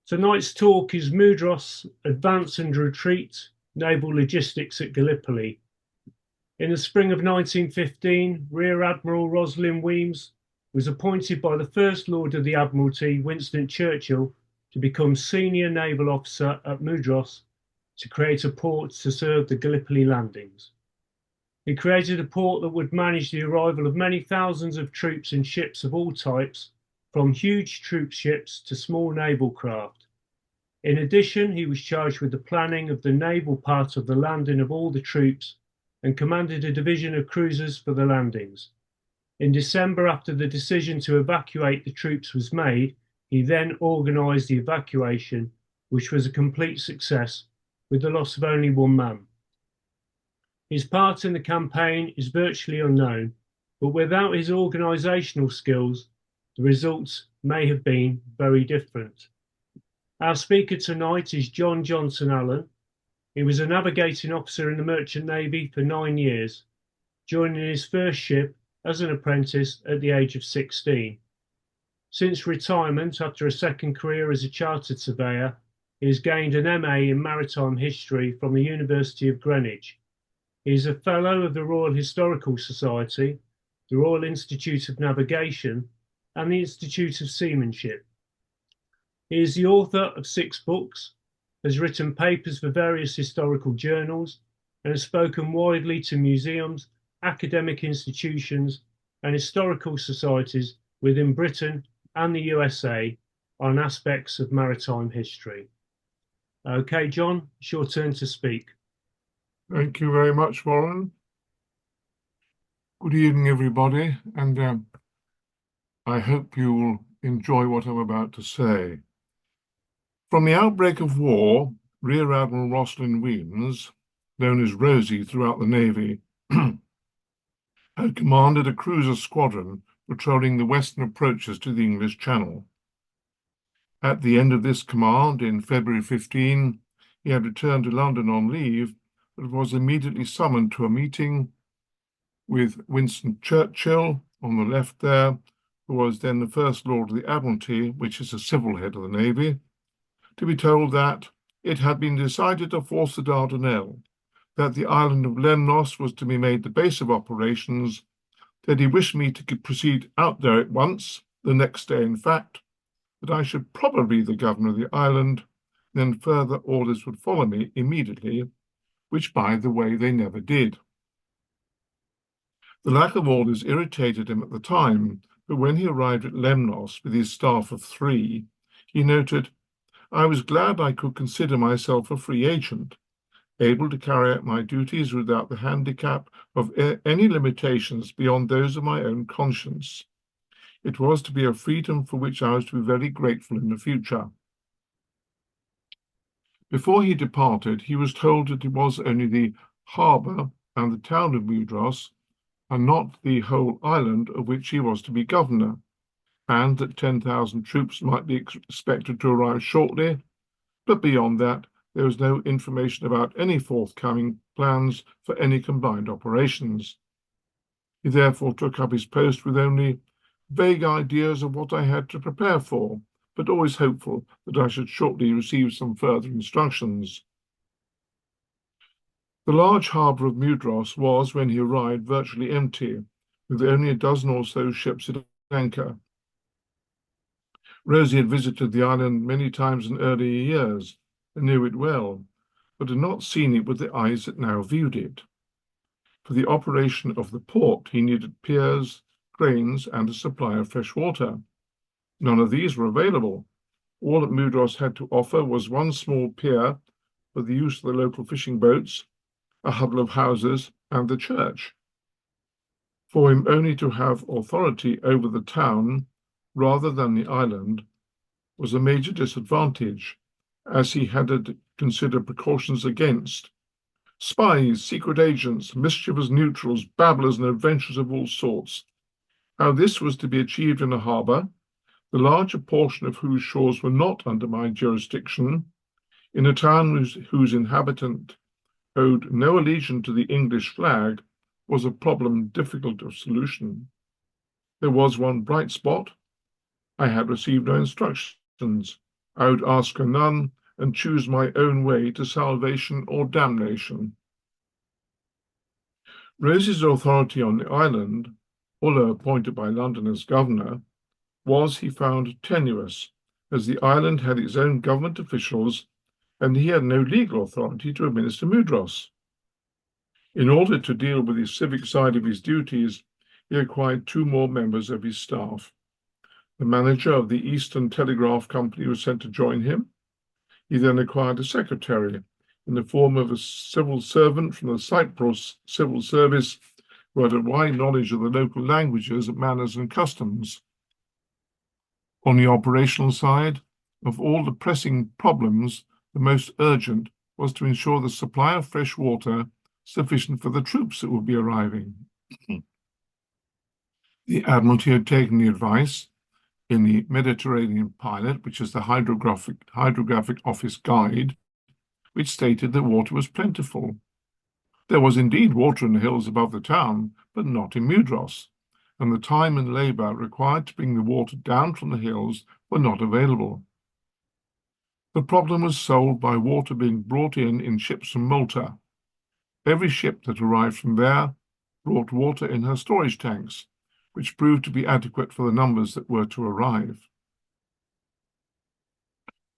Tonight's talk is Mudros, Advance and Retreat, Naval Logistics at Gallipoli. In the spring of 1915, Rear Admiral Rosslyn Wemyss was appointed by the First Lord of the Admiralty, Winston Churchill, to become Senior Naval Officer at Mudros to create a port to serve the Gallipoli landings. He created a port that would manage the arrival of many thousands of troops and ships of all types, from huge troop ships to small naval craft. In addition, he was charged with the planning of the naval part of the landing of all the troops and commanded a division of cruisers for the landings. In December, after the decision to evacuate the troops was made, he then organised the evacuation, which was a complete success, with the loss of only one man. His part in the campaign is virtually unknown, but without his organisational skills, the results may have been very different. Our speaker tonight is John Johnson Allen. He was a navigating officer in the Merchant Navy for 9 years, joining his first ship as an apprentice at the age of 16. Since retirement, after a second career as a chartered surveyor, he has gained an MA in Maritime History from the University of Greenwich. He is a Fellow of the Royal Historical Society, the Royal Institute of Navigation, and the Institute of Seamanship. He is the author of 6 books, has written papers for various historical journals, and has spoken widely to museums, academic institutions, and historical societies within Britain and the USA on aspects of maritime history. Okay, John, it's your turn to speak. Thank you very much, Warren. Good evening, everybody, and I hope you will enjoy what I'm about to say. From the outbreak of war, Rear Admiral Rosslyn Wemyss, known as Rosie throughout the Navy, had commanded a cruiser squadron patrolling the western approaches to the English Channel. At the end of this command, in February 15, he had returned to London on leave, but was immediately summoned to a meeting with Winston Churchill on the left there, who was then the First Lord of the Admiralty, which is a civil head of the Navy, to be told that it had been decided to force the Dardanelles, that the island of Lemnos was to be made the base of operations, that he wished me to proceed out there at once, the next day in fact, that I should probably be the governor of the island, then further orders would follow me immediately, which, by the way, they never did. The lack of orders irritated him at the time, but when he arrived at Lemnos with his staff of 3, he noted, "I was glad I could consider myself a free agent, able to carry out my duties without the handicap of any limitations beyond those of my own conscience. It was to be a freedom for which I was to be very grateful in the future." Before he departed, he was told that it was only the harbour and the town of Mudros, and not the whole island of which he was to be governor, and that 10,000 troops might be expected to arrive shortly, but beyond that, there was no information about any forthcoming plans for any combined operations. He therefore took up his post with only vague ideas of what I had to prepare for, but always hopeful that I should shortly receive some further instructions. The large harbour of Mudros was, when he arrived, virtually empty, with only a dozen or so ships at anchor. Rosie had visited the island many times in earlier years, and knew it well, but had not seen it with the eyes that now viewed it. For the operation of the port, he needed piers, cranes, and a supply of fresh water. None of these were available. All that Mudros had to offer was one small pier for the use of the local fishing boats, a huddle of houses, and the church. For him only to have authority over the town rather than the island was a major disadvantage, as he had to consider precautions against spies, secret agents, mischievous neutrals, babblers, and adventurers of all sorts. How this was to be achieved in a harbour, the larger portion of whose shores were not under my jurisdiction, in a town whose inhabitant owed no allegiance to the English flag, was a problem difficult of solution. There was one bright spot. I had received no instructions. I would ask for none and choose my own way to salvation or damnation. Rose's authority on the island, although appointed by London as governor, was, he found, tenuous, as the island had its own government officials and he had no legal authority to administer Mudros. In order to deal with the civic side of his duties, he acquired 2 more members of his staff. The manager of the Eastern Telegraph Company was sent to join him. He then acquired a secretary in the form of a civil servant from the Cyprus civil service who had a wide knowledge of the local languages, manners, and customs. On the operational side, of all the pressing problems, the most urgent was to ensure the supply of fresh water sufficient for the troops that would be arriving. The Admiralty had taken the advice in the Mediterranean Pilot, which is the hydrographic office guide, which stated that water was plentiful. There was indeed water in the hills above the town, but not in Mudros, and the time and labour required to bring the water down from the hills were not available. The problem was solved by water being brought in ships from Malta. Every ship that arrived from there brought water in her storage tanks, which proved to be adequate for the numbers that were to arrive.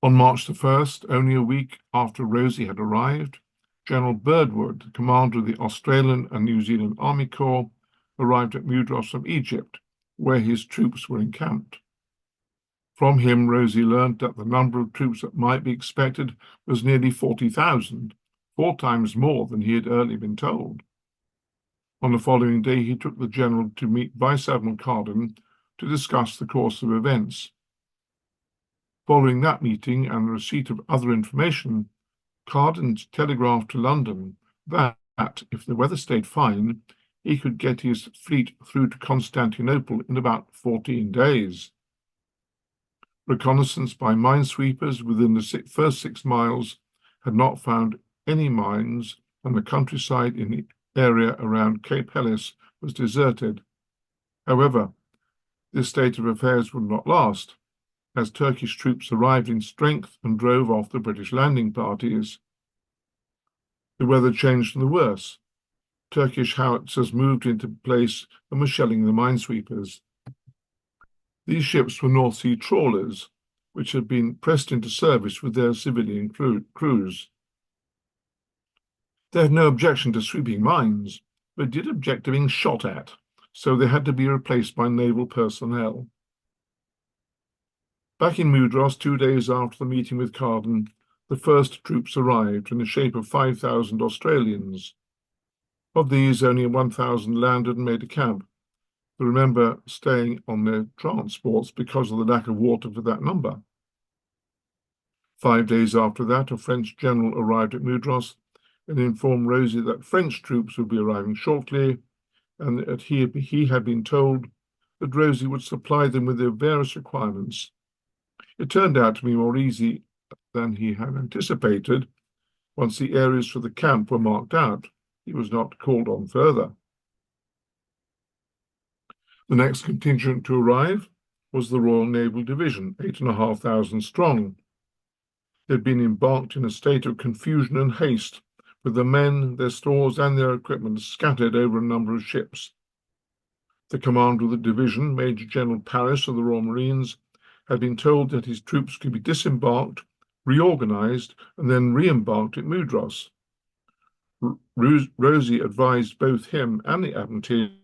On March the 1st, only a week after Rosie had arrived, General Birdwood, commander of the Australian and New Zealand Army Corps, arrived at Mudros from Egypt, where his troops were encamped. From him, Rosie learned that the number of troops that might be expected was nearly 40,000, 4 times more than he had earlier been told. On the following day, he took the general to meet Vice Admiral Carden to discuss the course of events. Following that meeting and the receipt of other information, Carden telegraphed to London that, if the weather stayed fine, he could get his fleet through to Constantinople in about 14 days. Reconnaissance by minesweepers within the first 6 miles had not found any mines, and the countryside in the area around Cape Helles was deserted. However, this state of affairs would not last, as Turkish troops arrived in strength and drove off the British landing parties. The weather changed for the worse. Turkish howitzers moved into place and were shelling the minesweepers. These ships were North Sea trawlers, which had been pressed into service with their civilian crews. They had no objection to sweeping mines, but did object to being shot at, so they had to be replaced by naval personnel. Back in Mudros, 2 days after the meeting with Carden, the first troops arrived in the shape of 5,000 Australians. Of these, only 1,000 landed and made a camp. But remember, staying on their transports because of the lack of water for that number. 5 days after that, a French general arrived at Mudros and informed Rosie that French troops would be arriving shortly, and that he had been told that Rosie would supply them with their various requirements. It turned out to be more easy than he had anticipated. Once the areas for the camp were marked out, he was not called on further. The next contingent to arrive was the Royal Naval Division, 8,500 strong. They had been embarked in a state of confusion and haste, with the men, their stores, and their equipment scattered over a number of ships. The commander of the division, Major General Paris of the Royal Marines, had been told that his troops could be disembarked, reorganized, and then re-embarked at Mudros. Rosie advised both him and the Admiralty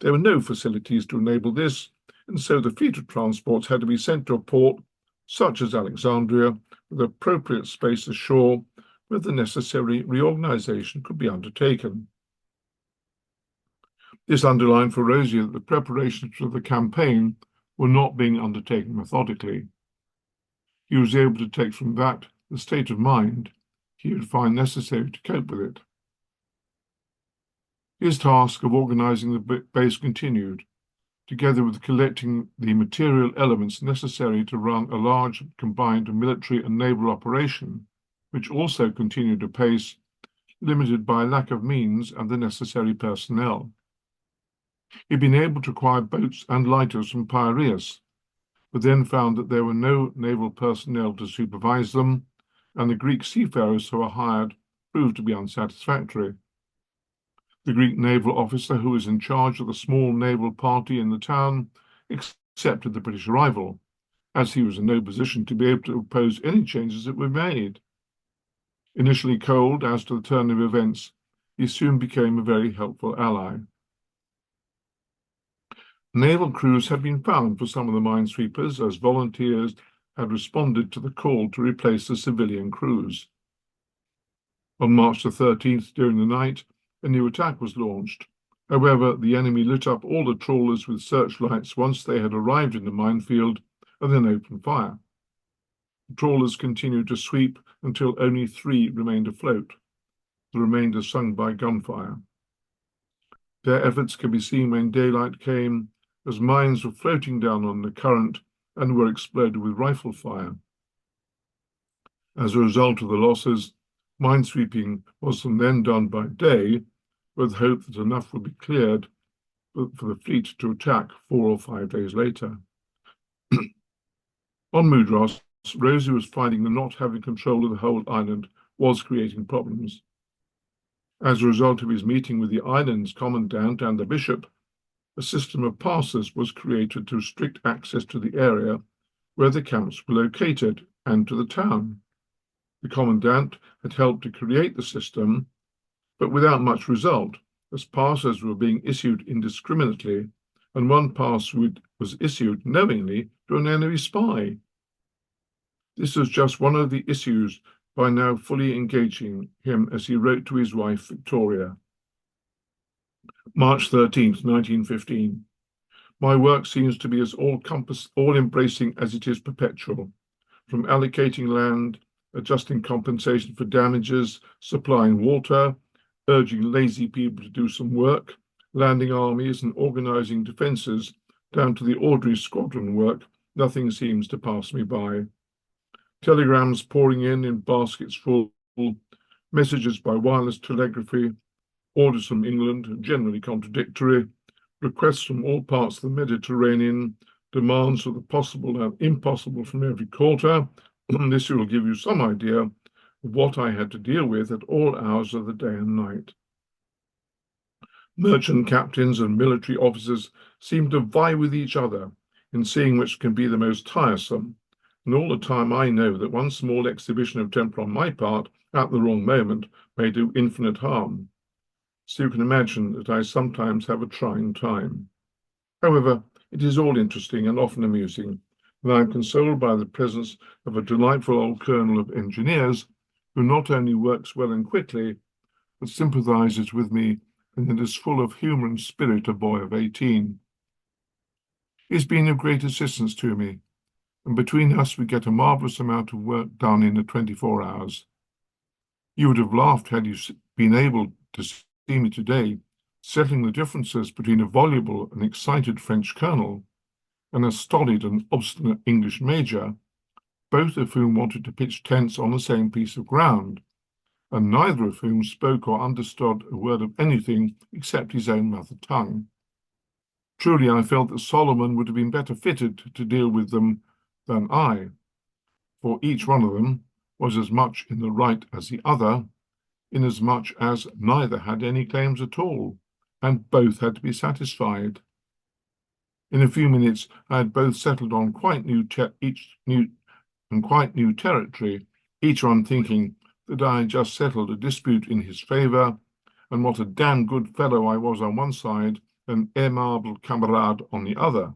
there were no facilities to enable this, and so the fleet of transports had to be sent to a port, such as Alexandria, with appropriate space ashore, where the necessary reorganization could be undertaken. This underlined for Rosie that the preparations for the campaign were not being undertaken methodically. He was able to take from that the state of mind he would find necessary to cope with it. His task of organizing the base continued, together with collecting the material elements necessary to run a large combined military and naval operation, which also continued apace, limited by lack of means and the necessary personnel. He'd been able to acquire boats and lighters from Piraeus, but then found that there were no naval personnel to supervise them, and the Greek seafarers who were hired proved to be unsatisfactory. The Greek naval officer who was in charge of the small naval party in the town accepted the British arrival, as he was in no position to be able to oppose any changes that were made. Initially cold as to the turn of events, he soon became a very helpful ally. Naval crews had been found for some of the minesweepers, as volunteers had responded to the call to replace the civilian crews. On March the 13th, during the night, a new attack was launched. However, the enemy lit up all the trawlers with searchlights once they had arrived in the minefield and then opened fire. The trawlers continued to sweep until only 3 remained afloat, the remainder sunk by gunfire. Their efforts could be seen when daylight came, as mines were floating down on the current and were exploded with rifle fire. As a result of the losses, minesweeping was from then done by day, with hope that enough would be cleared for the fleet to attack 4 or 5 days later. On Mudros, Rosie was finding that not having control of the whole island was creating problems. As a result of his meeting with the island's commandant and the bishop, a system of passes was created to restrict access to the area where the camps were located and to the town. The commandant had helped to create the system, but without much result, as passes were being issued indiscriminately, and one pass was issued knowingly to an enemy spy. This was just one of the issues by now fully engaging him, as he wrote to his wife Victoria. March 13th, 1915. My work seems to be as all-embracing as it is perpetual, from allocating land, adjusting compensation for damages, supplying water, urging lazy people to do some work, landing armies and organizing defenses, down to the ordinary squadron work. Nothing seems to pass me by. Telegrams pouring in baskets full, messages by wireless telegraphy, orders from England, generally contradictory, requests from all parts of the Mediterranean, demands of the possible and impossible from every quarter. This will give you some idea of what I had to deal with at all hours of the day and night. Merchant captains and military officers seem to vie with each other in seeing which can be the most tiresome, and all the time I know that one small exhibition of temper on my part at the wrong moment may do infinite harm. So you can imagine that I sometimes have a trying time. However, it is all interesting and often amusing, and I am consoled by the presence of a delightful old colonel of engineers who not only works well and quickly, but sympathizes with me and is full of humour and spirit, a boy of 18. He's been of great assistance to me, and between us we get a marvellous amount of work done in the 24 hours. You would have laughed had you been able to see me today settling the differences between a voluble and excited French colonel and a stolid and obstinate English major, both of whom wanted to pitch tents on the same piece of ground, and neither of whom spoke or understood a word of anything except his own mother tongue. Truly, I felt that Solomon would have been better fitted to deal with them than I, for each one of them was as much in the right as the other, inasmuch as neither had any claims at all, and both had to be satisfied. In a few minutes, I had both settled on quite new territory, each one thinking that I had just settled a dispute in his favour, and what a damn good fellow I was on one side, and aimable camarade on the other.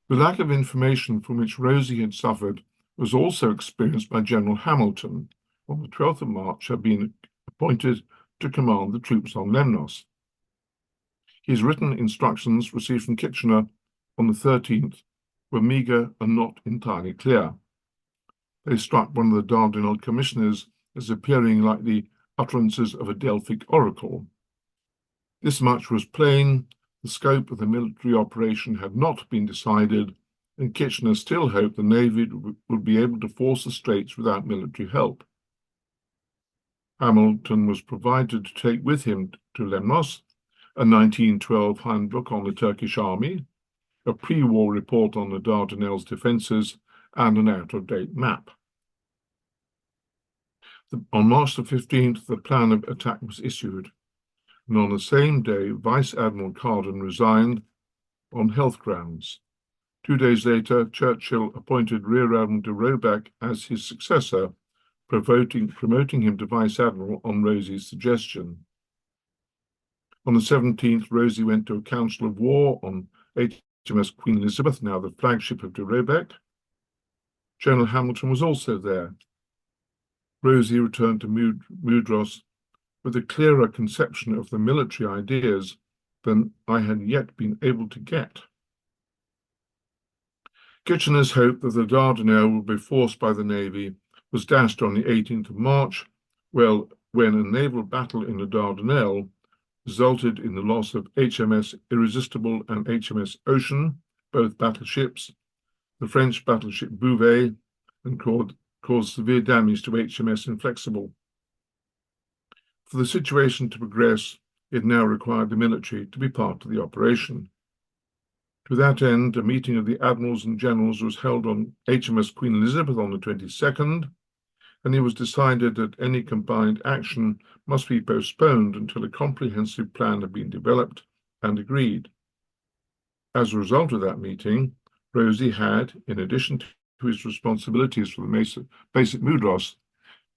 The lack of information from which Rosie had suffered was also experienced by General Hamilton, who on the 12th of March had been appointed to command the troops on Lemnos. His written instructions received from Kitchener on the 13th were meagre and not entirely clear. They struck one of the Dardanelles commissioners as appearing like the utterances of a Delphic oracle. This much was plain: the scope of the military operation had not been decided, and Kitchener still hoped the Navy would be able to force the Straits without military help. Hamilton was provided to take with him to Lemnos a 1912 handbook on the Turkish army, a pre-war report on the Dardanelles defences, and an out-of-date map. On March the 15th, the plan of attack was issued, and on the same day, Vice Admiral Carden resigned on health grounds. 2 days later, Churchill appointed Rear Admiral de Roebeck as his successor, promoting him to Vice Admiral on Rosie's suggestion. On the 17th, Rosie went to a council of war on HMS Queen Elizabeth, now the flagship of de Roebeck. General Hamilton was also there. Rosie returned to Mudros with a clearer conception of the military ideas than I had yet been able to get. Kitchener's hope that the Dardanelles would be forced by the Navy was dashed on the 18th of March, when a naval battle in the Dardanelles resulted in the loss of HMS Irresistible and HMS Ocean, both battleships, the French battleship Bouvet, and caused severe damage to HMS Inflexible. For the situation to progress, it now required the military to be part of the operation. To that end, a meeting of the admirals and generals was held on HMS Queen Elizabeth on the 22nd, and it was decided that any combined action must be postponed until a comprehensive plan had been developed and agreed. As a result of that meeting, Rosie had, in addition to his responsibilities for the basic Mudros,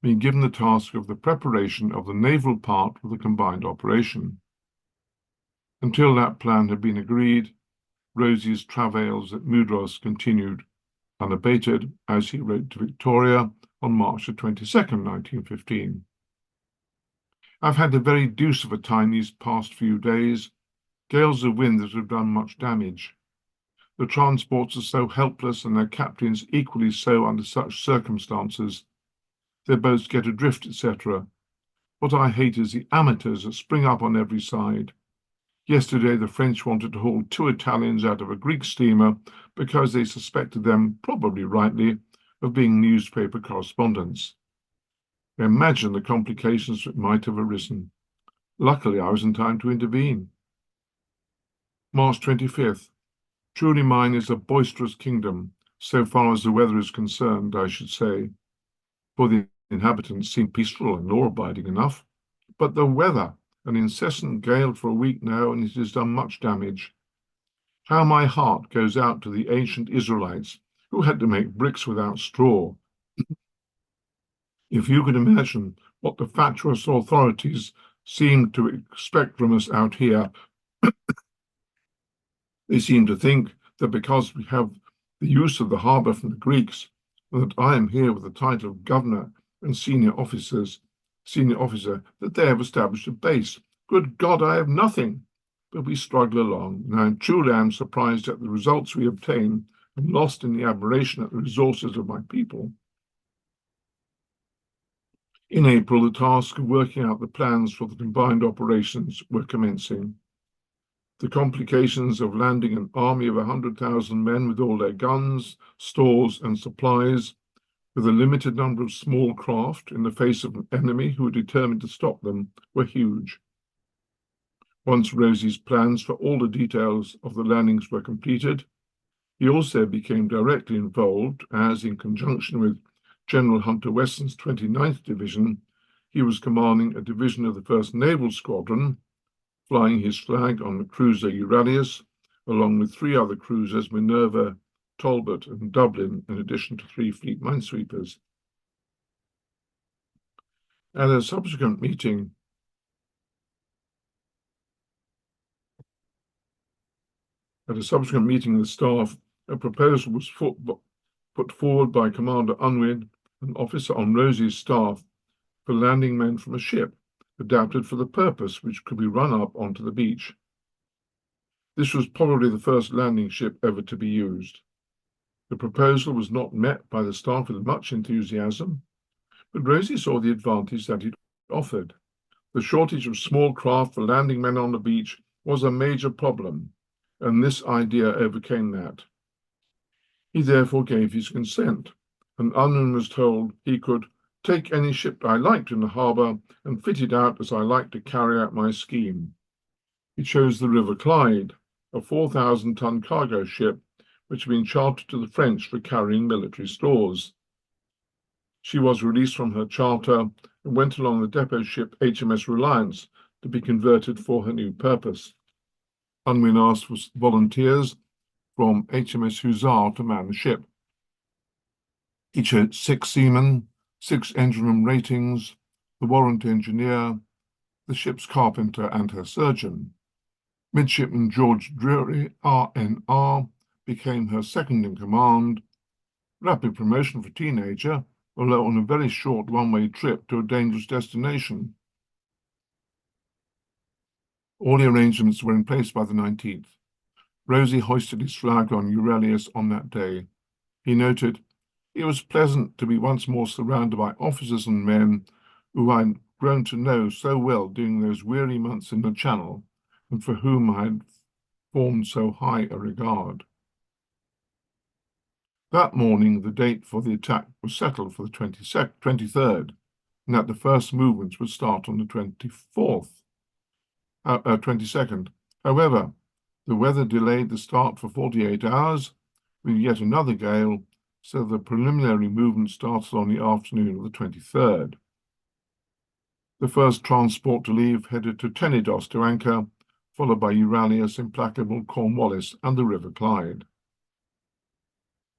been given the task of the preparation of the naval part of the combined operation. Until that plan had been agreed, Rosie's travails at Mudros continued unabated, as he wrote to Victoria on March the 22nd, 1915. I've had the very deuce of a time these past few days, gales of wind that have done much damage. The transports are so helpless and their captains equally so under such circumstances. Their boats get adrift, etc. What I hate is the amateurs that spring up on every side. Yesterday, the French wanted to haul 2 Italians out of a Greek steamer because they suspected them, probably rightly, of being newspaper correspondents. Imagine the complications that might have arisen. Luckily, I was in time to intervene. March 25th. Truly mine is a boisterous kingdom, so far as the weather is concerned, I should say, for the inhabitants seem peaceful and law-abiding enough. But the weather, an incessant gale for a week now, and it has done much damage. How my heart goes out to the ancient Israelites who had to make bricks without straw. If you could imagine what the fatuous authorities seem to expect from us out here, they seem to think that because we have the use of the harbour from the Greeks, and that I am here with the title of governor and senior officer, that they have established a base. Good God, I have nothing. But we struggle along, and I am surprised at the results we obtain and lost in the admiration at the resources of my people. In April, the task of working out the plans for the combined operations were commencing. The complications of landing an army of 100,000 men with all their guns, stores, and supplies, with a limited number of small craft in the face of an enemy who were determined to stop them, were huge. Once Rosie's plans for all the details of the landings were completed, he also became directly involved as, in conjunction with General Hunter Weston's 29th Division, he was commanding a division of the 1st Naval Squadron, flying his flag on the cruiser Euralius, along with 3 other cruisers, Minerva, Talbot, and Dublin, in addition to 3 fleet minesweepers. At a subsequent meeting, of the staff, a proposal was put forward by Commander Unwin, an officer on Rosie's staff, for landing men from a ship adapted for the purpose, which could be run up onto the beach. This was probably the first landing ship ever to be used. The proposal was not met by the staff with much enthusiasm, but Rosie saw the advantage that it offered. The shortage of small craft for landing men on the beach was a major problem, and this idea overcame that. He therefore gave his consent, and Unwin was told he could take any ship I liked in the harbour and fit it out as I liked to carry out my scheme. He chose the River Clyde, a 4,000-ton cargo ship which had been chartered to the French for carrying military stores. She was released from her charter and went along the depot ship HMS Reliance to be converted for her new purpose. Unwin asked for volunteers from HMS Hussar to man the ship. Each had 6 seamen, 6 engine room ratings, the warrant engineer, the ship's carpenter, and her surgeon. Midshipman George Drury, RNR, became her second in command. Rapid promotion for a teenager, although on a very short one-way trip to a dangerous destination. All the arrangements were in place by the 19th. Rosie hoisted his flag on Euralius on that day. He noted, "It was pleasant to be once more surrounded by officers and men who I had grown to know so well during those weary months in the Channel, and for whom I had formed so high a regard." That morning, the date for the attack was settled for the 23rd, and that the first movements would start on the 22nd. However, the weather delayed the start for 48 hours, with yet another gale, so the preliminary movement started on the afternoon of the 23rd. The first transport to leave headed to Tenedos to anchor, followed by Euralius, Implacable, Cornwallis, and the River Clyde.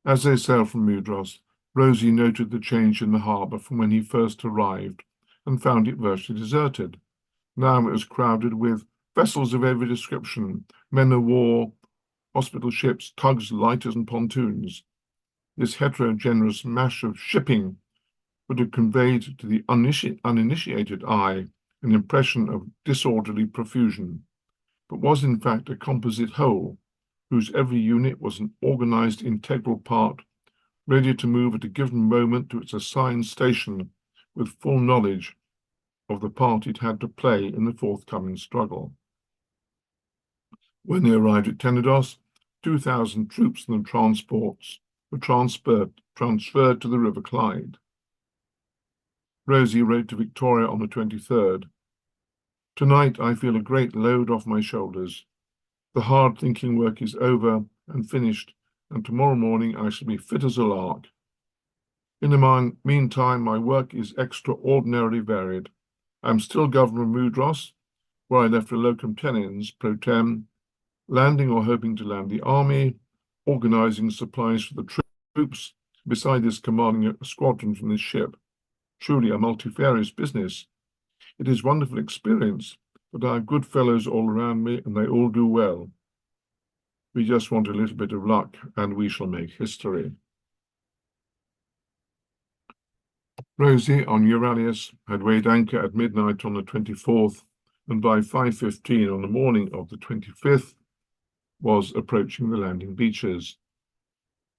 As they sailed from Mudros, Rosie noted the change in the harbour from when he first arrived and found it virtually deserted. Now it was crowded with vessels of every description, men of war, hospital ships, tugs, lighters, and pontoons. This heterogeneous mash of shipping would have conveyed to the uninitiated eye an impression of disorderly profusion, but was in fact a composite whole, whose every unit was an organised integral part, ready to move at a given moment to its assigned station with full knowledge of the part it had to play in the forthcoming struggle. When they arrived at Tenedos, 2,000 troops and transports were transferred to the River Clyde. Rosie wrote to Victoria on the 23rd, "Tonight I feel a great load off my shoulders. The hard thinking work is over and finished, and tomorrow morning I shall be fit as a lark. In the meantime, my work is extraordinarily varied. I am still Governor of Mudros, where I left a locum tenens pro tem, landing or hoping to land the army, organising supplies for the troops, beside this commanding a squadron from this ship. Truly a multifarious business. It is wonderful experience, but I have good fellows all around me, and they all do well. We just want a little bit of luck, and we shall make history." Rosie on Euralius had weighed anchor at midnight on the 24th, and by 5:15 on the morning of the 25th was approaching the landing beaches.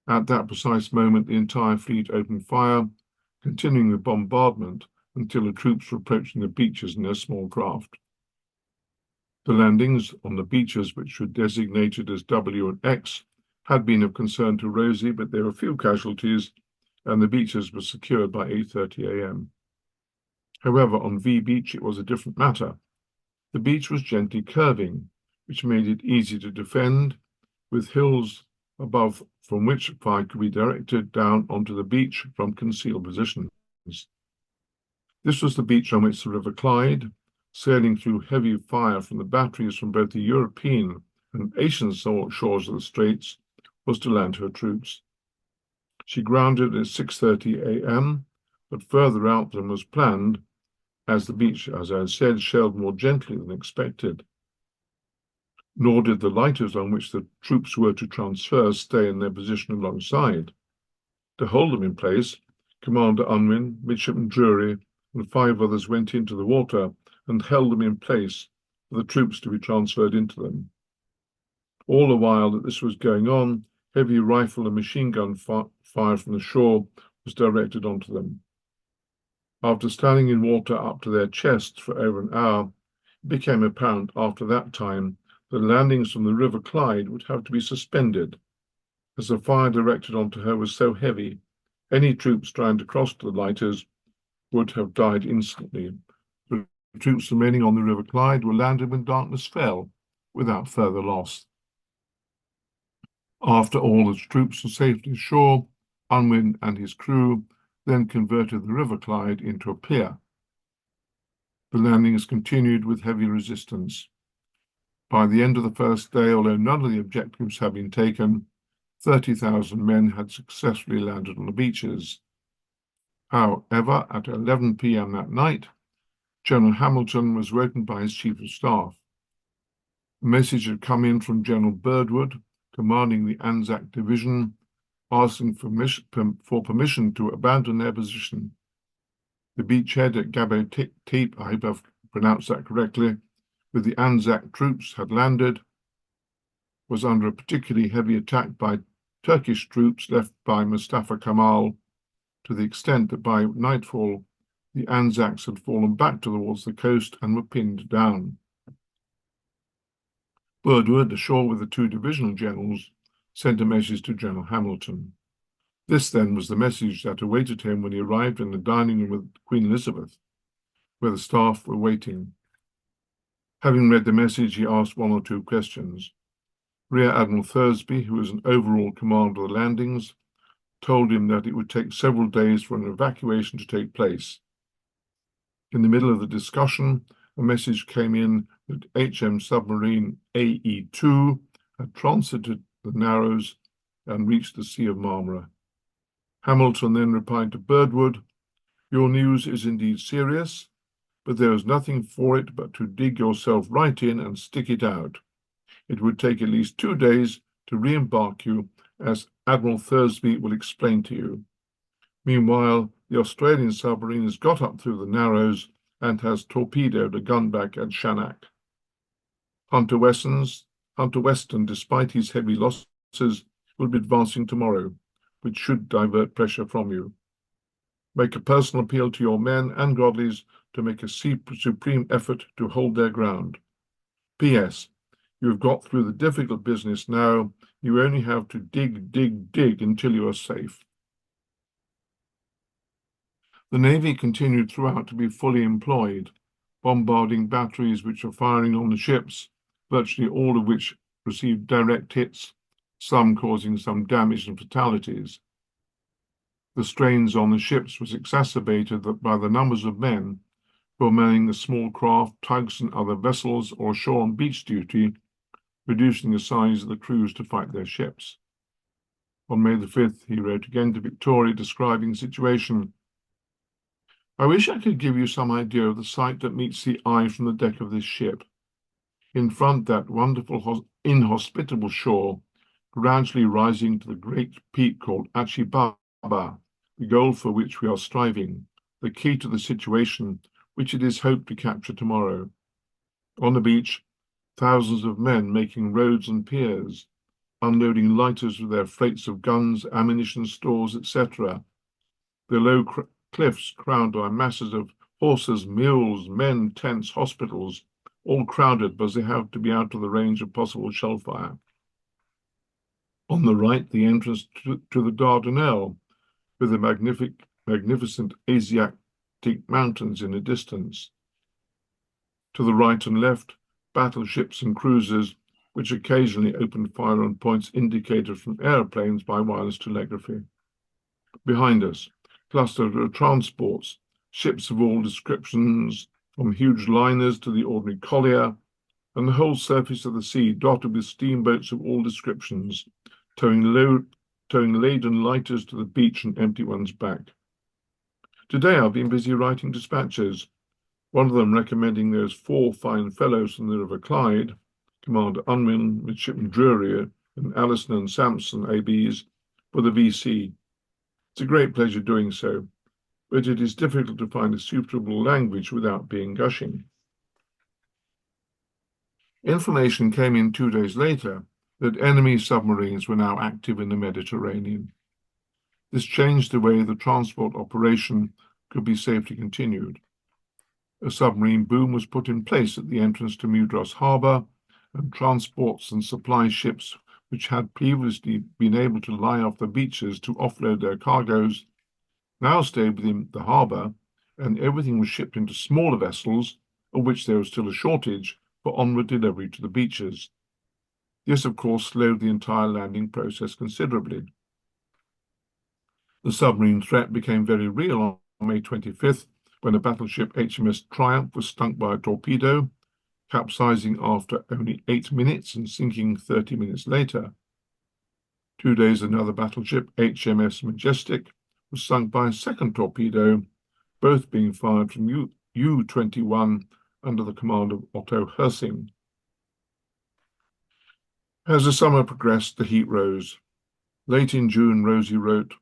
At that precise moment, the entire fleet opened fire, continuing the bombardment until the troops were approaching the beaches in their small craft. The landings on the beaches, which were designated as W and X, had been of concern to Rosie, but there were few casualties, and the beaches were secured by 8:30 a.m. However, on V Beach it was a different matter. The beach was gently curving, which made it easy to defend, with hills above from which fire could be directed down onto the beach from concealed positions. This was the beach on which the River Clyde, sailing through heavy fire from the batteries from both the European and Asian shores of the Straits, was to land her troops. She grounded at 6:30 a.m., but further out than was planned, as the beach, as I said, shelled more gently than expected. Nor did the lighters on which the troops were to transfer stay in their position alongside. To hold them in place, Commander Unwin, Midshipman Drury, and 5 others went into the water and held them in place for the troops to be transferred into them. All the while that this was going on, heavy rifle and machine gun fire from the shore was directed onto them. After standing in water up to their chests for over an hour, it became apparent after that time that landings from the River Clyde would have to be suspended, as the fire directed onto her was so heavy, any troops trying to cross to the lighters would have died instantly. The troops remaining on the River Clyde were landed when darkness fell, without further loss. After all the troops were safely ashore, Unwin and his crew then converted the River Clyde into a pier. The landings continued with heavy resistance. By the end of the first day, although none of the objectives had been taken, 30,000 men had successfully landed on the beaches. However, at 11 p.m. that night, General Hamilton was woken by his Chief of Staff. A message had come in from General Birdwood, commanding the Anzac Division, asking for permission to abandon their position. The beachhead at Gallipoli, I hope I've pronounced that correctly, with the Anzac troops had landed, was under a particularly heavy attack by Turkish troops left by Mustafa Kemal, to the extent that by nightfall the Anzacs had fallen back towards the coast and were pinned down. Birdwood, ashore with the two divisional generals, sent a message to General Hamilton. This, then, was the message that awaited him when he arrived in the dining room with Queen Elizabeth, where the staff were waiting. Having read the message, he asked one or two questions. Rear Admiral Thursby, who was an overall commander of the landings, told him that it would take several days for an evacuation to take place. In the middle of the discussion, a message came in that HM submarine AE2 had transited the Narrows and reached the Sea of Marmara. Hamilton then replied to Birdwood, "Your news is indeed serious, but there is nothing for it but to dig yourself right in and stick it out. It would take at least 2 days to re-embark you, as Admiral Thursby will explain to you. Meanwhile, the Australian submarine has got up through the Narrows and has torpedoed a gunback at Shannak. Hunter Weston, despite his heavy losses, will be advancing tomorrow, which should divert pressure from you. Make a personal appeal to your men and Godleys to make a supreme effort to hold their ground. P.S. You have got through the difficult business now. You only have to dig until you are safe." The Navy continued throughout to be fully employed, bombarding batteries which were firing on the ships, virtually all of which received direct hits, some causing some damage and fatalities. The strains on the ships was exacerbated by the numbers of men who were manning the small craft, tugs, and other vessels or ashore on beach duty, reducing the size of the crews to fight their ships. On May the 5th, he wrote again to Victoria, describing the situation. "I wish I could give you some idea of the sight that meets the eye from the deck of this ship. In front, that wonderful inhospitable shore, gradually rising to the great peak called Achibaba, the goal for which we are striving, the key to the situation which it is hoped to capture tomorrow. On the beach, thousands of men making roads and piers, unloading lighters with their freights of guns, ammunition, stores, etc. The low cliffs crowned by masses of horses, mules, men, tents, hospitals, all crowded because they have to be out of the range of possible shell fire. On the right, the entrance to the Dardanelles, with the magnificent Asiatic mountains in the distance. To the right and left, battleships and cruisers, which occasionally opened fire on points indicated from airplanes by wireless telegraphy. Behind us, clustered of transports, ships of all descriptions, from huge liners to the ordinary collier, and the whole surface of the sea dotted with steamboats of all descriptions, towing laden lighters to the beach and empty ones back. Today I've been busy writing dispatches, one of them recommending those 4 fine fellows from the River Clyde, Commander Unwin, Midshipman Drury, and Allison and Sampson, ABs, for the VC. It's a great pleasure doing so, but it is difficult to find a suitable language without being gushing. Information came in 2 days later that enemy submarines were now active in the Mediterranean. This changed the way the transport operation could be safely continued. A submarine boom was put in place at the entrance to Mudros harbour, and transports and supply ships which had previously been able to lie off the beaches to offload their cargoes now stayed within the harbour, and everything was shipped into smaller vessels, of which there was still a shortage, for onward delivery to the beaches. This, of course, slowed the entire landing process considerably. The submarine threat became very real on May 25th, when a battleship HMS Triumph was sunk by a torpedo, capsizing after only 8 minutes and sinking 30 minutes later. 2 days, another battleship, HMS Majestic, was sunk by a second torpedo, both being fired from U-21 under the command of Otto Hersing. As the summer progressed, the heat rose. Late in June, Rosie wrote,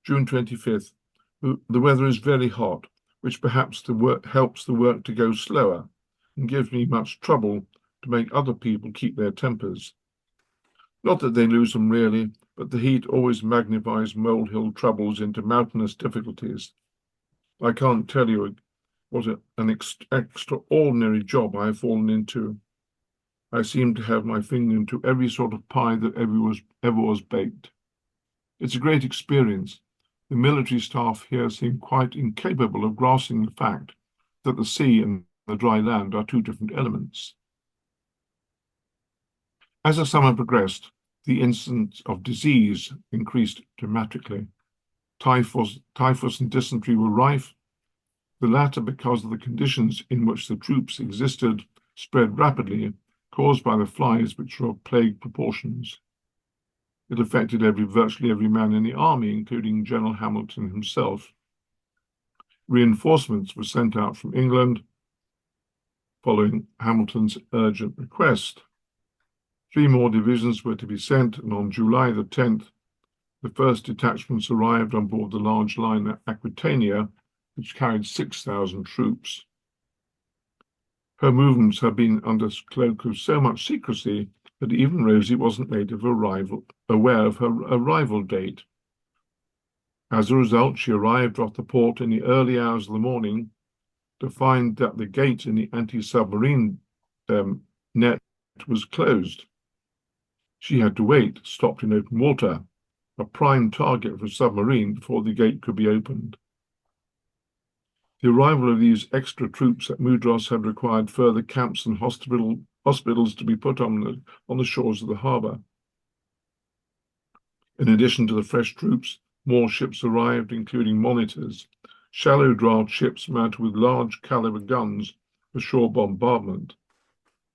June 25th, the weather is very hot, which perhaps helps the work to go slower and gives me much trouble to make other people keep their tempers. Not that they lose them really, but the heat always magnifies molehill troubles into mountainous difficulties. I can't tell you what an extraordinary job I have fallen into. I seem to have my finger into every sort of pie that ever was baked. It's a great experience. The military staff here seem quite incapable of grasping the fact that the sea and the dry land are two different elements. As the summer progressed, the incidence of disease increased dramatically. Typhus and dysentery were rife. The latter, because of the conditions in which the troops existed, spread rapidly, caused by the flies, which were of plague proportions. It affected virtually every man in the army, including General Hamilton himself. Reinforcements were sent out from England, following Hamilton's urgent request. 3 more divisions were to be sent, and on July the 10th, the first detachments arrived on board the large liner Aquitania, which carried 6,000 troops. Her movements had been under cloak of so much secrecy that even Rosie wasn't aware of her arrival date. As a result, she arrived off the port in the early hours of the morning to find that the gate in the anti-submarine net was closed. She had to wait, stopped in open water, a prime target for a submarine, before the gate could be opened. The arrival of these extra troops at Mudros had required further camps and hospitals to be put on the shores of the harbour. In addition to the fresh troops, more ships arrived, including monitors, shallow draft ships mounted with large caliber guns for shore bombardment.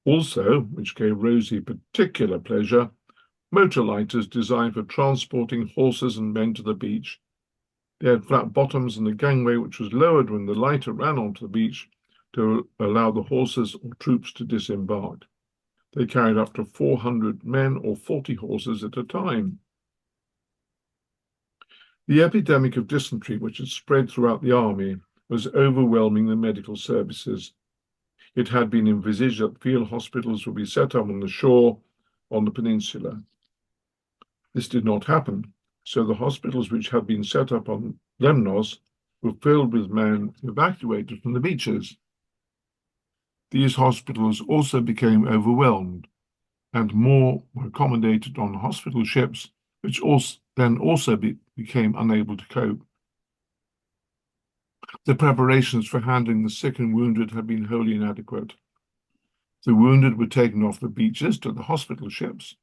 Also, which gave Rosie particular pleasure, motor lighters designed for transporting horses and men to the beach. They had flat bottoms and a gangway which was lowered when the lighter ran onto the beach to allow the horses or troops to disembark. They carried up to 400 men or 40 horses at a time. The epidemic of dysentery, which had spread throughout the army, was overwhelming the medical services. It had been envisaged that field hospitals would be set up on the shore on the peninsula. This did not happen, so the hospitals which had been set up on Lemnos were filled with men evacuated from the beaches. These hospitals also became overwhelmed, and more were accommodated on hospital ships, which also became unable to cope. The preparations for handling the sick and wounded had been wholly inadequate. The wounded were taken off the beaches to the hospital ships.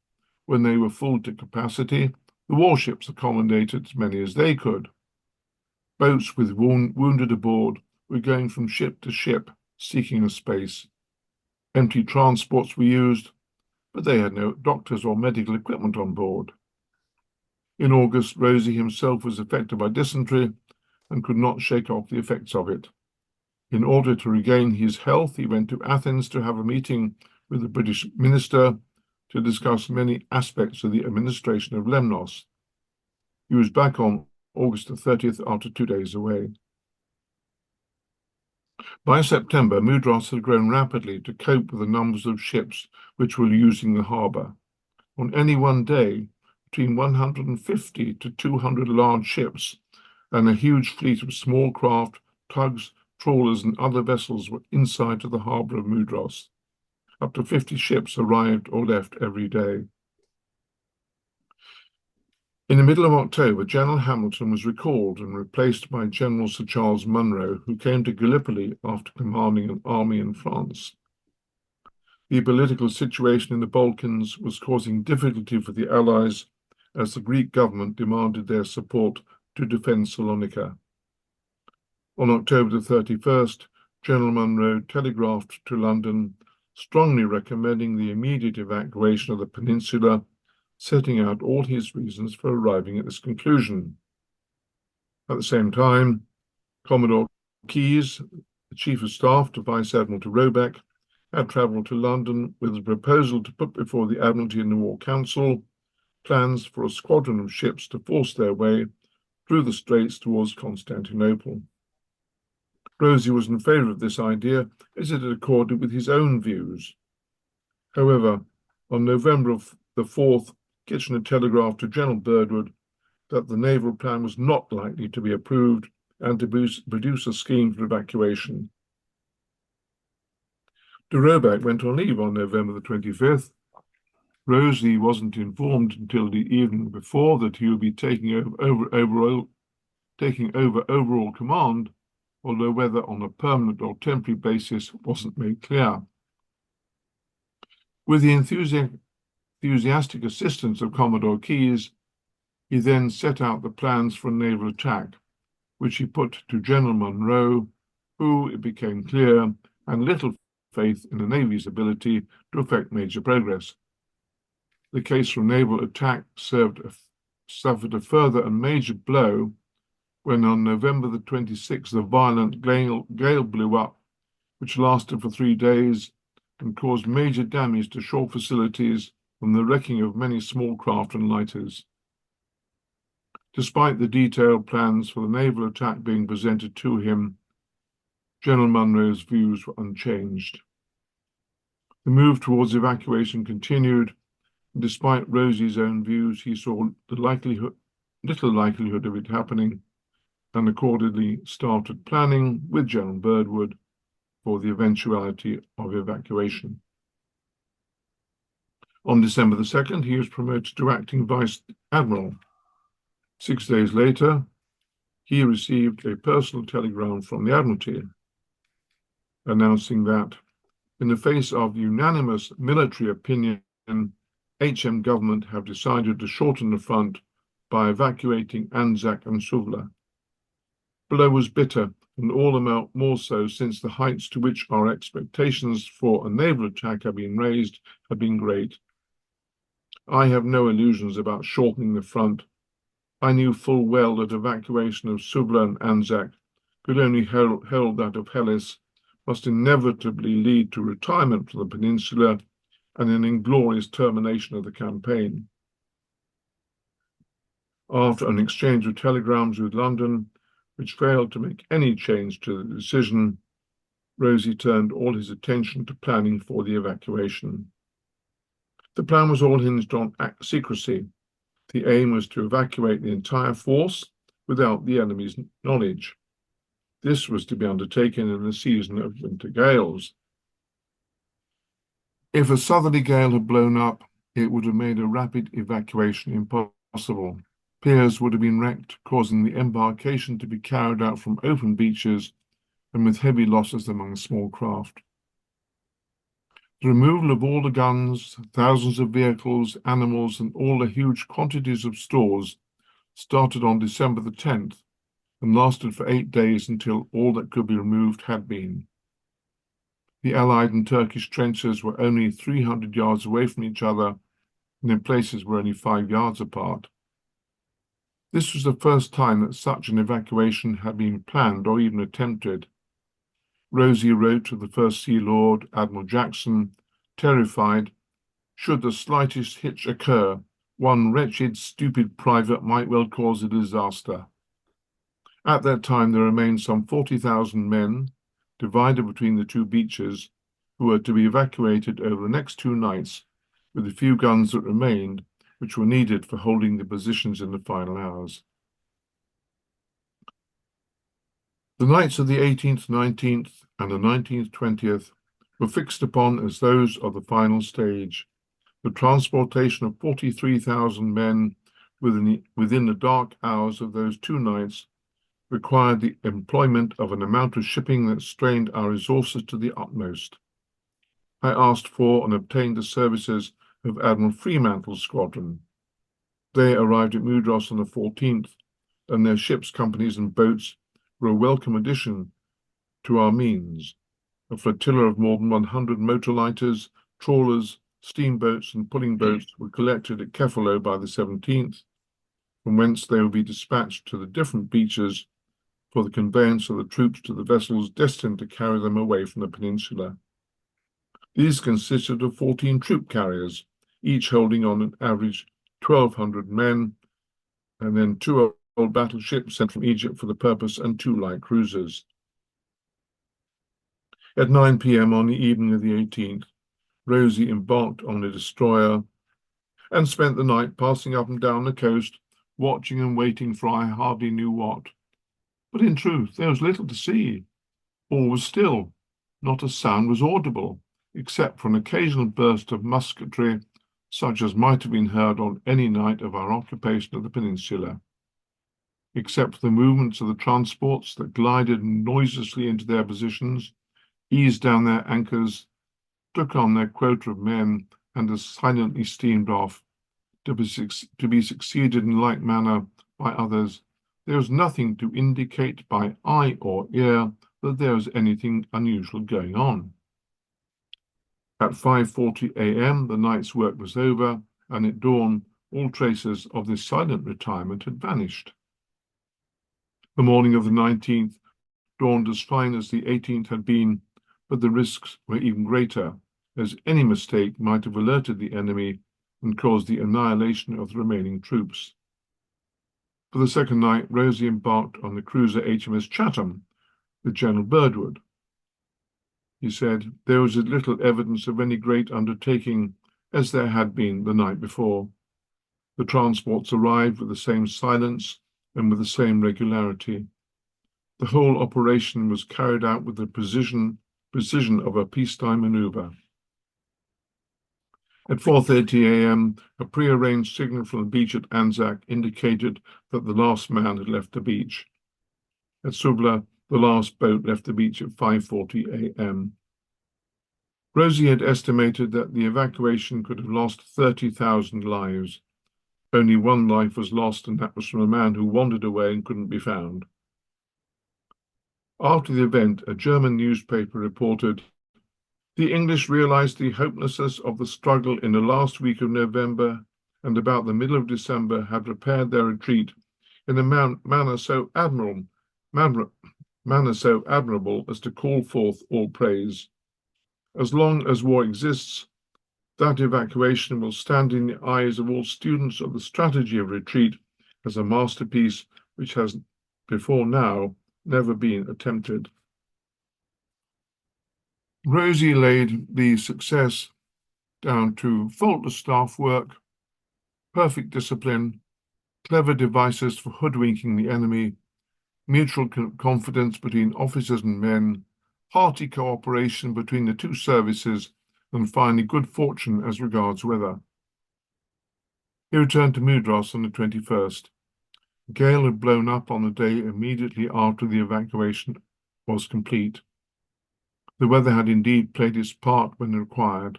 When they were full to capacity, the warships accommodated as many as they could. Boats with wounded aboard were going from ship to ship, seeking a space. Empty transports were used, but they had no doctors or medical equipment on board. In August, Rosie himself was affected by dysentery and could not shake off the effects of it. In order to regain his health, he went to Athens to have a meeting with the British minister to discuss many aspects of the administration of Lemnos. He was back on August the 30th after 2 days away. By September, Mudros had grown rapidly to cope with the numbers of ships which were using the harbour. On any one day, between 150 to 200 large ships and a huge fleet of small craft, tugs, trawlers and other vessels were inside to the harbour of Mudros. Up to 50 ships arrived or left every day. In the middle of October, General Hamilton was recalled and replaced by General Sir Charles Munro, who came to Gallipoli after commanding an army in France. The political situation in the Balkans was causing difficulty for the Allies as the Greek government demanded their support to defend Salonika. On October the 31st, General Munro telegraphed to London, strongly recommending the immediate evacuation of the peninsula, setting out all his reasons for arriving at this conclusion. At the same time, Commodore Keyes, the Chief of Staff to Vice Admiral Roebuck, had travelled to London with a proposal to put before the Admiralty and the War Council plans for a squadron of ships to force their way through the Straits towards Constantinople. Rosie was in favour of this idea as it accorded with his own views. However, on November the 4th, Kitchener telegraphed to General Birdwood that the naval plan was not likely to be approved and to produce a scheme for evacuation. De Roebuck went on leave on November the 25th. Rosie wasn't informed until the evening before that he would be taking over overall command, although whether on a permanent or temporary basis wasn't made clear. With the enthusiastic assistance of Commodore Keyes, he then set out the plans for a naval attack, which he put to General Munro, who, it became clear, had little faith in the Navy's ability to effect major progress. The case for a naval attack suffered a further and major blow when on November the 26th a violent gale blew up, which lasted for 3 days and caused major damage to shore facilities from the wrecking of many small craft and lighters. Despite the detailed plans for the naval attack being presented to him, General Munro's views were unchanged. The move towards evacuation continued, and despite Rosie's own views, he saw little likelihood of it happening, and accordingly started planning with General Birdwood for the eventuality of evacuation. On December the 2nd, he was promoted to acting Vice Admiral. 6 days later, he received a personal telegram from the Admiralty announcing that, in the face of unanimous military opinion, HM government have decided to shorten the front by evacuating Anzac and Suvla. The blow was bitter, and all the more so since the heights to which our expectations for a naval attack had been raised had been great. I have no illusions about shortening the front. I knew full well that evacuation of Suvla and Anzac could only hold that of Helles, must inevitably lead to retirement from the peninsula and an inglorious termination of the campaign. After an exchange of telegrams with London, which failed to make any change to the decision, Rosie turned all his attention to planning for the evacuation. The plan was all hinged on secrecy. The aim was to evacuate the entire force without the enemy's knowledge. This was to be undertaken in the season of winter gales. If a southerly gale had blown up, it would have made a rapid evacuation impossible. Piers would have been wrecked, causing the embarkation to be carried out from open beaches and with heavy losses among small craft. The removal of all the guns, thousands of vehicles, animals, and all the huge quantities of stores started on December the 10th and lasted for 8 days until all that could be removed had been. The Allied and Turkish trenches were only 300 yards away from each other, and in places were only 5 yards apart. This was the first time that such an evacuation had been planned or even attempted. Rosie wrote to the First Sea Lord, Admiral Jackson, terrified, should the slightest hitch occur, one wretched, stupid private might well cause a disaster. At that time, there remained some 40,000 men, divided between the two beaches, who were to be evacuated over the next 2 nights, with the few guns that remained, which were needed for holding the positions in the final hours. The nights of the 18th, 19th, and the 19th, 20th were fixed upon as those of the final stage. The transportation of 43,000 men within the dark hours of those 2 nights required the employment of an amount of shipping that strained our resources to the utmost. I asked for and obtained the services of Admiral Fremantle's squadron. They arrived at Mudros on the 14th, and their ships, companies, and boats were a welcome addition to our means. A flotilla of more than 100 motor lighters, trawlers, steamboats, and pulling boats were collected at Kefalo by the 17th, from whence they would be dispatched to the different beaches for the conveyance of the troops to the vessels destined to carry them away from the peninsula. These consisted of 14 troop carriers, each holding on an average 1,200 men, and then 2 old battleships sent from Egypt for the purpose and 2 light cruisers. At 9 p.m. on the evening of the 18th, Rosie embarked on a destroyer and spent the night passing up and down the coast, watching and waiting for I hardly knew what. But in truth, there was little to see. All was still. Not a sound was audible, except for an occasional burst of musketry, such as might have been heard on any night of our occupation of the peninsula. Except for the movements of the transports that glided noiselessly into their positions, eased down their anchors, took on their quota of men, and as silently steamed off, to be succeeded in like manner by others, there was nothing to indicate by eye or ear that there was anything unusual going on. At 5:40 a.m. the night's work was over, and at dawn all traces of this silent retirement had vanished. The morning of the 19th dawned as fine as the 18th had been, but the risks were even greater, as any mistake might have alerted the enemy and caused the annihilation of the remaining troops. For the second night, Rosie embarked on the cruiser HMS Chatham with General Birdwood. He said there was as little evidence of any great undertaking as there had been the night before. The transports arrived with the same silence and with the same regularity. The whole operation was carried out with the precision of a peacetime maneuver. At 4:30 a.m., a prearranged signal from the beach at Anzac indicated that the last man had left the beach. At Suvla, the last boat left the beach at 5:40 a.m. Rosie had estimated that the evacuation could have lost 30,000 lives. Only one life was lost, and that was from a man who wandered away and couldn't be found. After the event, a German newspaper reported, "The English realized the hopelessness of the struggle in the last week of November, and about the middle of December had prepared their retreat in a manner so admirable as to call forth all praise. As long as war exists, that evacuation will stand in the eyes of all students of the strategy of retreat as a masterpiece which has before now never been attempted." Rosie laid the success down to faultless staff work, perfect discipline, clever devices for hoodwinking the enemy, mutual confidence between officers and men, hearty cooperation between the two services, and finally good fortune as regards weather. He returned to Mudros on the 21st. A gale had blown up on the day immediately after the evacuation was complete. The weather had indeed played its part when required.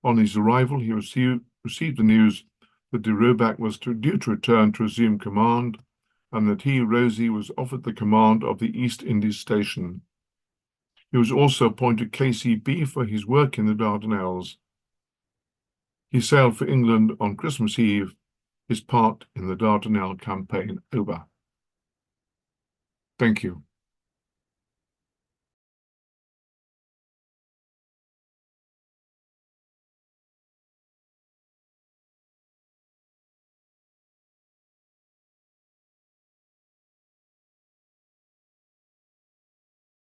On his arrival, he received the news that de Robac was due to return to resume command, and that he, Rosie, was offered the command of the East Indies Station. He was also appointed KCB for his work in the Dardanelles. He sailed for England on Christmas Eve, his part in the Dardanelles campaign over. Thank you.